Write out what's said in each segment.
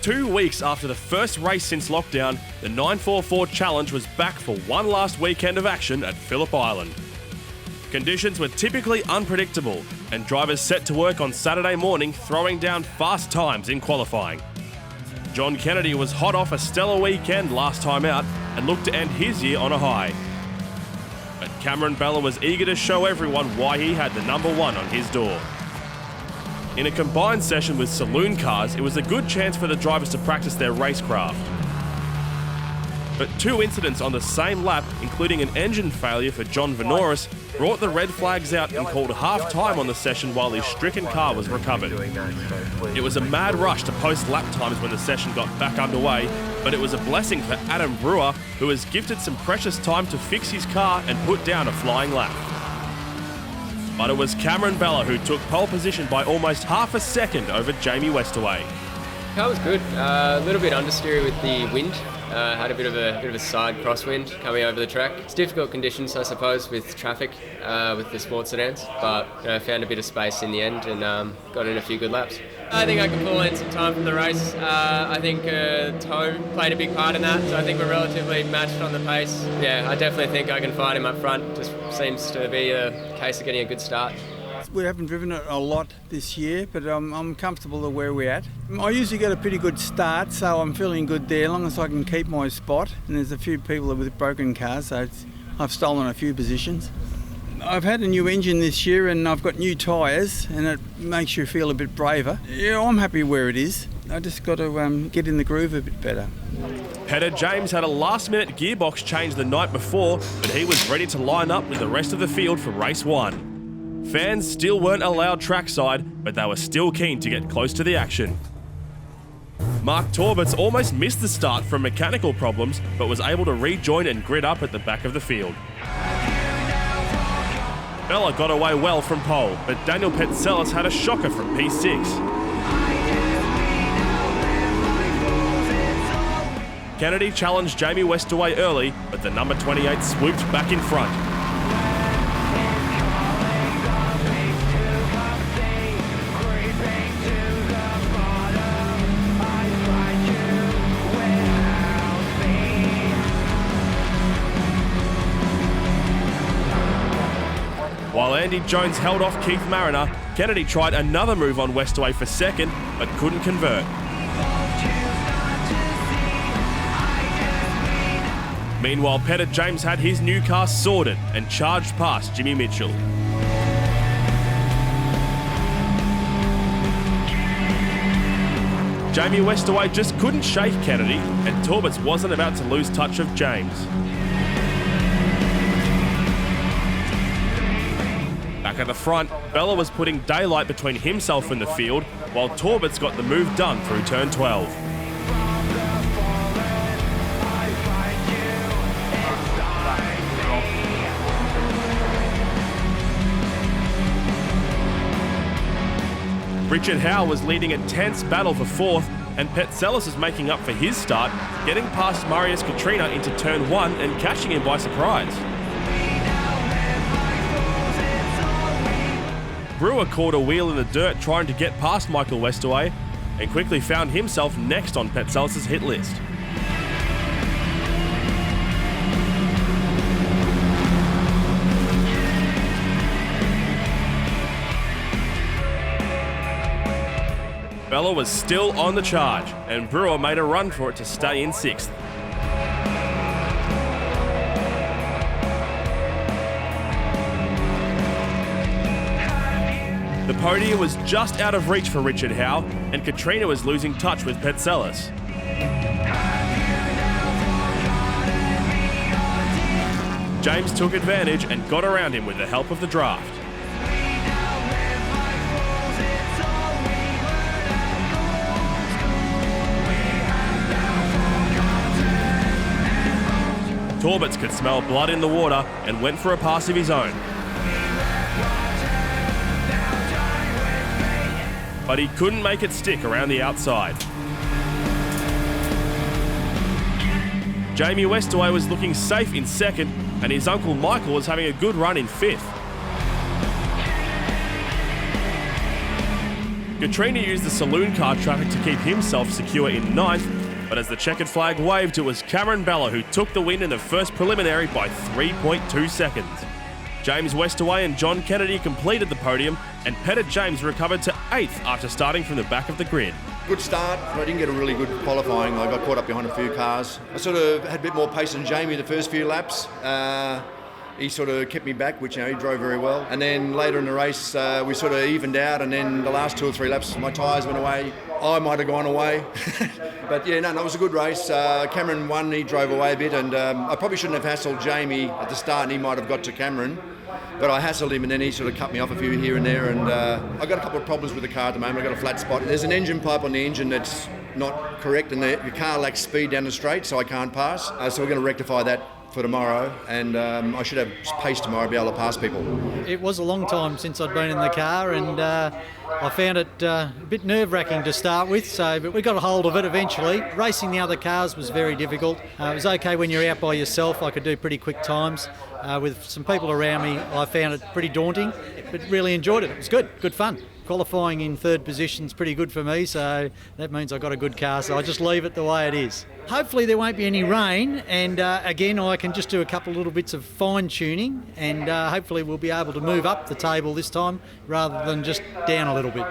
2 weeks after the first race since lockdown, the 944 Challenge was back for one last weekend of action at Phillip Island. Conditions were typically unpredictable, and drivers set to work on Saturday morning throwing down fast times in qualifying. John Kennedy was hot off a stellar weekend last time out and looked to end his year on a high. But Cameron Bella was eager to show everyone why he had the number one on his door. In a combined session with saloon cars, it was a good chance for the drivers to practice their racecraft. But 2 incidents on the same lap, including an engine failure for John Venoris, brought the red flags out and called half-time on the session while his stricken car was recovered. It was a mad rush to post lap times when the session got back underway, but it was a blessing for Adam Brewer, who was gifted some precious time to fix his car and put down a flying lap. But it was Cameron Bella who took pole position by almost half a second over Jamie Westaway. Car was good. A little bit understeery with the wind. Had a bit of a side crosswind coming over the track. It's difficult conditions, I suppose, with traffic with the sports sedans, but found a bit of space in the end and got in a few good laps. I think I can pull in some time from the race. I think toe played a big part in that, so I think we're relatively matched on the pace. Yeah, I definitely think I can fight him up front. Just seems to be a case of getting a good start. We haven't driven it a lot this year, but I'm comfortable with where we're at. I usually get a pretty good start, so I'm feeling good there, as long as I can keep my spot. And there's a few people with broken cars, so I've stolen a few positions. I've had a new engine this year and I've got new tyres, and it makes you feel a bit braver. Yeah, I'm happy where it is. I just got to get in the groove a bit better. Peter James had a last-minute gearbox change the night before, but he was ready to line up with the rest of the field for race 1. Fans still weren't allowed trackside, but they were still keen to get close to the action. Mark Torbitz almost missed the start from mechanical problems, but was able to rejoin and grid up at the back of the field. Bella got away well from pole, but Daniel Petzelis had a shocker from P6. Kennedy challenged Jamie Westaway early, but the number 28 swooped back in front. While Andy Jones held off Keith Mariner, Kennedy tried another move on Westaway for second, but couldn't convert. Meanwhile, Peter James had his new car sorted and charged past Jimmy Mitchell. Jamie Westaway just couldn't shake Kennedy, and Torbitz wasn't about to lose touch of James. Back at the front, Bella was putting daylight between himself and the field, while Torbitz got the move done through turn 12. Richard Howe was leading a tense battle for fourth, and Petzelis was making up for his start, getting past Marius Katrina into turn 1 and catching him by surprise. Brewer caught a wheel in the dirt trying to get past Michael Westaway and quickly found himself next on Petzelis' hit list. Bella was still on the charge, and Brewer made a run for it to stay in 6th. The podium was just out of reach for Richard Howe, and Katrina was losing touch with Petzelis. James took advantage and got around him with the help of the draft. Torbitz could smell blood in the water and went for a pass of his own. But he couldn't make it stick around the outside. Jamie Westaway was looking safe in 2nd, and his uncle Michael was having a good run in 5th. Katrina used the saloon car traffic to keep himself secure in ninth, but as the checkered flag waved, it was Cameron Bella who took the win in the first preliminary by 3.2 seconds. James Westaway and John Kennedy completed the podium, and Pettit James recovered to 8th after starting from the back of the grid. Good start, but I didn't get a really good qualifying. I got caught up behind a few cars. I sort of had a bit more pace than Jamie the first few laps. He sort of kept me back, which, he drove very well. And then later in the race, we sort of evened out, and then the last 2 or 3 laps, my tyres went away. I might have gone away. But yeah, no, it was a good race. Cameron won, he drove away a bit, and I probably shouldn't have hassled Jamie at the start, and he might have got to Cameron. But I hassled him, and then he sort of cut me off a few here and there, and I got a couple of problems with the car at the moment. I got a flat spot. There's an engine pipe on the engine that's not correct, and the car lacks speed down the straight, so I can't pass. So we're going to rectify that for tomorrow, and I should have pace tomorrow to be able to pass people. It was a long time since I'd been in the car, and I found it a bit nerve-wracking to start with, but we got a hold of it eventually. Racing the other cars was very difficult. It was okay when you're out by yourself. I could do pretty quick times. With some people around me, I found it pretty daunting, but really enjoyed it. It was good fun. Qualifying in 3rd position is pretty good for me, so that means I got a good car, so I just leave it the way it is. Hopefully there won't be any rain, and again I can just do a couple of little bits of fine tuning, and hopefully we'll be able to move up the table this time rather than just down a little bit.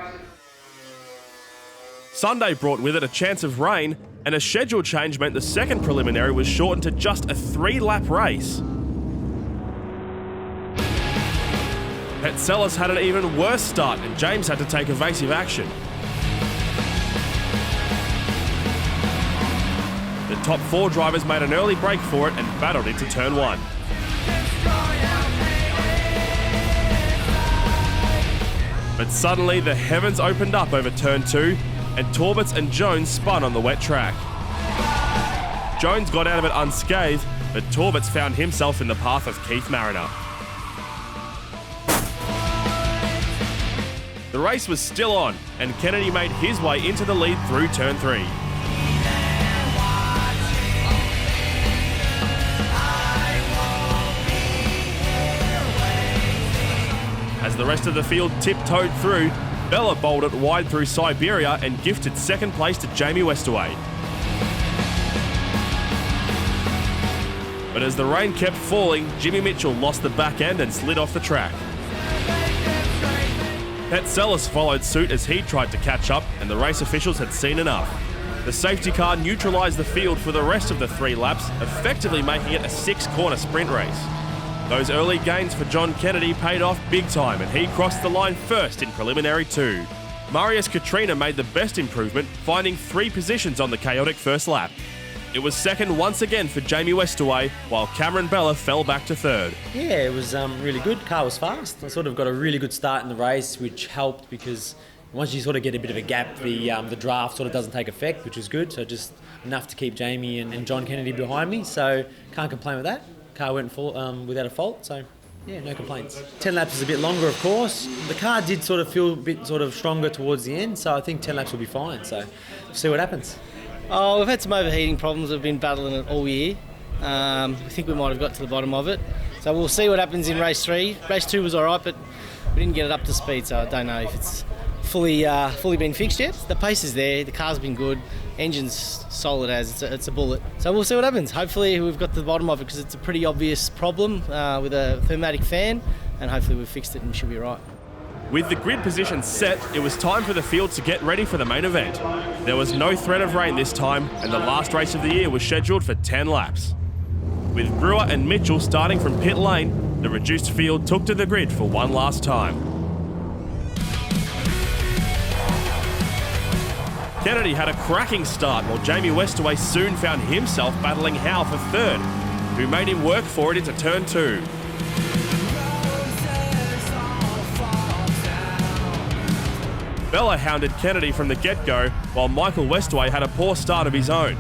Sunday brought with it a chance of rain, and a schedule change meant the second preliminary was shortened to just a 3-lap race. Petsellis had an even worse start, and James had to take evasive action. The top 4 drivers made an early break for it and battled into turn 1. But suddenly the heavens opened up over turn 2, and Torbitz and Jones spun on the wet track. Jones got out of it unscathed, but Torbitz found himself in the path of Keith Mariner. The race was still on, and Kennedy made his way into the lead through turn 3. As the rest of the field tiptoed through, Bella bowled it wide through Siberia and gifted second place to Jamie Westaway. But as the rain kept falling, Jimmy Mitchell lost the back end and slid off the track. Petsellis followed suit as he tried to catch up, and the race officials had seen enough. The safety car neutralised the field for the rest of the 3 laps, effectively making it a 6-corner sprint race. Those early gains for John Kennedy paid off big time, and he crossed the line first in preliminary 2. Marius Katrina made the best improvement, finding 3 positions on the chaotic first lap. It was second once again for Jamie Westaway, while Cameron Bella fell back to 3rd. Yeah, it was really good. Car was fast. I sort of got a really good start in the race, which helped because once you sort of get a bit of a gap, the draft sort of doesn't take effect, which was good. So just enough to keep Jamie and John Kennedy behind me. So can't complain with that. Car went full, without a fault. So yeah, no complaints. 10 laps is a bit longer, of course. The car did sort of feel a bit sort of stronger towards the end. So I think 10 laps will be fine. So we'll see what happens. Oh, we've had some overheating problems. We've been battling it all year. We think we might have got to the bottom of it. So we'll see what happens in race 3. Race 2 was all right, but we didn't get it up to speed, so I don't know if it's fully been fixed yet. The pace is there. The car's been good. Engine's solid as it's a bullet. So we'll see what happens. Hopefully we've got to the bottom of it because it's a pretty obvious problem with a thermatic fan, and hopefully we've fixed it and we should be right. With the grid position set, it was time for the field to get ready for the main event. There was no threat of rain this time, and the last race of the year was scheduled for 10 laps. With Brewer and Mitchell starting from pit lane, the reduced field took to the grid for one last time. Kennedy had a cracking start, while Jamie Westaway soon found himself battling Howe for 3rd, who made him work for it into turn 2. Bella hounded Kennedy from the get-go, while Michael Westaway had a poor start of his own.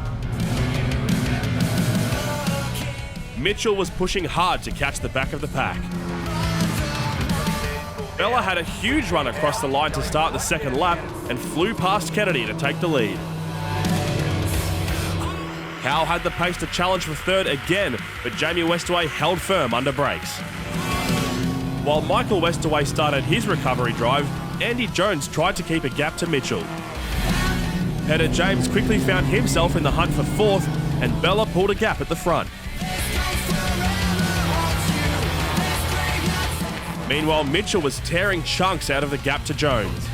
Mitchell was pushing hard to catch the back of the pack. Bella had a huge run across the line to start the second lap and flew past Kennedy to take the lead. Howe had the pace to challenge for 3rd again, but Jamie Westaway held firm under brakes. While Michael Westaway started his recovery drive, Andy Jones tried to keep a gap to Mitchell. Peter James quickly found himself in the hunt for fourth, and Bella pulled a gap at the front. Meanwhile, Mitchell was tearing chunks out of the gap to Jones.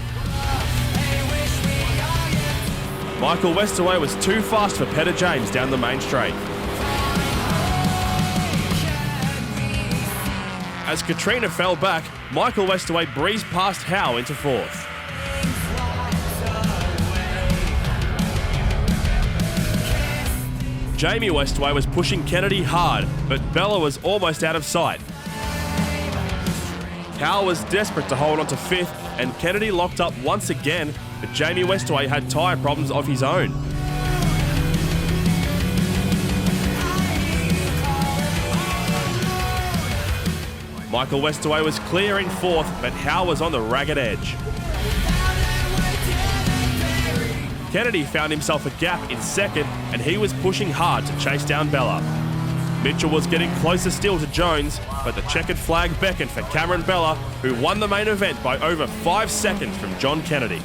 Michael Westaway was too fast for Peter James down the main straight. As Katrina fell back, Michael Westaway breezed past Howe into fourth. Jamie Westaway was pushing Kennedy hard, but Bella was almost out of sight. Howe was desperate to hold on to fifth, and Kennedy locked up once again, but Jamie Westaway had tyre problems of his own. Michael Westaway was clear in fourth, but Howe was on the ragged edge. Kennedy found himself a gap in second, and he was pushing hard to chase down Bella. Mitchell was getting closer still to Jones, but the checkered flag beckoned for Cameron Bella, who won the main event by over 5 seconds from John Kennedy.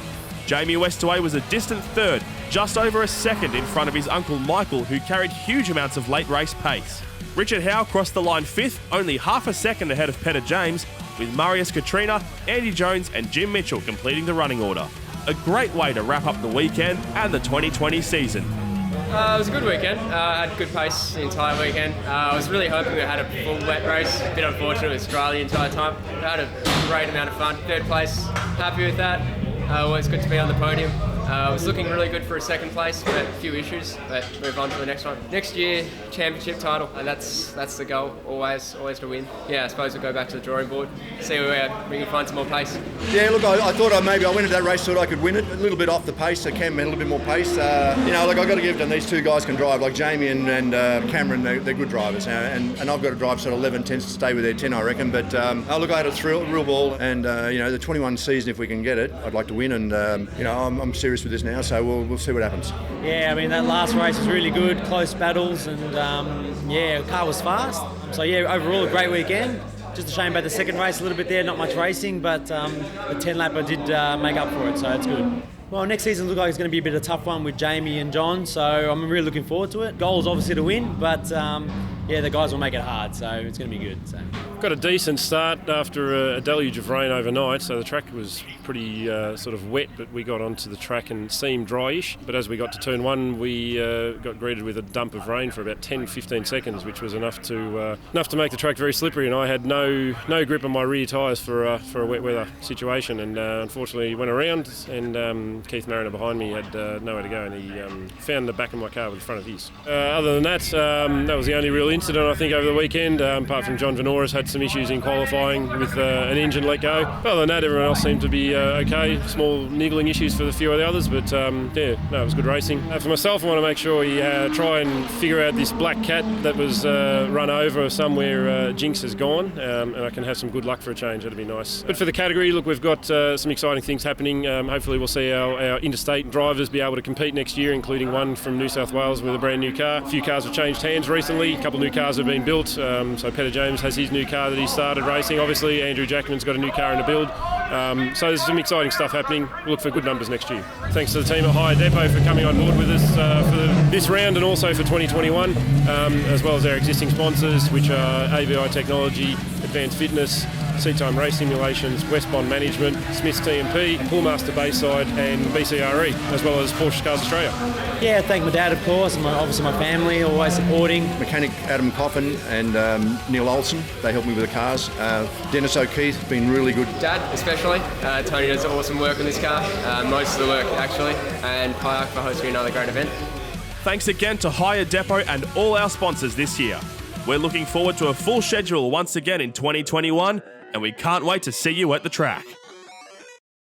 Jamie Westaway was a distant third, just over a second in front of his uncle Michael, who carried huge amounts of late race pace. Richard Howe crossed the line fifth, only half a second ahead of Peter James, with Marius Katrina, Andy Jones and Jim Mitchell completing the running order. A great way to wrap up the weekend and the 2020 season. It was a good weekend. I had good pace the entire weekend. I was really hoping we had a full wet race. A bit unfortunate, it was dry the entire time. I had a great amount of fun. Third place, happy with that. Always good to be on the podium. I was looking really good for a second place, but a few issues, but move on to the next one. Next year, championship title. That's the goal, always to win. Yeah, I suppose we'll go back to the drawing board, see where we can find some more pace. Yeah, look, I thought I went into that race, thought I could win it. A little bit off the pace, so Cam had a little bit more pace. I've got to give them, these two guys can drive, like Jamie and Cameron, they're good drivers. And I've got to drive sort of 11, 10 to stay with their 10, I reckon. But look, I had a real ball, and the 21 season, if we can get it, I'd like to win. And I'm serious with this now, so we'll see what happens. Yeah, I mean, that last race was really good, close battles, and the car was fast. So yeah, overall a great weekend. Just a shame about the second race, a little bit there, not much racing, but the 10 lap I did make up for it, so it's good. Well, next season looks like it's going to be a bit of a tough one with Jamie and John, so I'm really looking forward to it. Goal is obviously to win, but the guys will make it hard, so it's going to be good. So. Got a decent start after a deluge of rain overnight, so the track was pretty sort of wet, but we got onto the track and seemed dryish. But as we got to turn one, we got greeted with a dump of rain for about 10-15 seconds, which was enough to make the track very slippery. And I had no grip on my rear tyres for a wet weather situation, and unfortunately went around, and Keith Mariner behind me had nowhere to go, and he found the back of my car with the front of his. Other than that, that was the only real incident I think over the weekend, apart from John Venora's had some issues in qualifying with an engine let go. But other than that, everyone else seemed to be okay. Small niggling issues for a few of the others, but it was good racing. For myself, I want to make sure we try and figure out this black cat that was run over somewhere. Jinx has gone, and I can have some good luck for a change. That'd be nice. But for the category, look, we've got some exciting things happening. Hopefully we'll see our interstate drivers be able to compete next year, including one from New South Wales with a brand new car. A few cars have changed hands recently. A couple of new cars have been built. So Peter James has his new car that he started racing. Obviously, Andrew Jackman's got a new car in the build. So there's some exciting stuff happening. We'll look for good numbers next year. Thanks to the team at Hire Depot for coming on board with us for this round and also for 2021, as well as our existing sponsors, which are AVI Technology, Advanced Fitness, Seat Time Race Simulations, Westbon Management, Smith's TMP, Poolmaster Bayside and BCRE, as well as Porsche Cars Australia. Yeah, thank my dad, of course, and obviously my family, always supporting. Mechanic Adam Coffin and Neil Olsen, they helped me with the cars. Dennis O'Keefe, been really good. Dad, especially. Tony does awesome work on this car, most of the work actually, and Kayak for hosting another great event. Thanks again to Hire Depot and all our sponsors this year. We're looking forward to a full schedule once again in 2021, and we can't wait to see you at the track.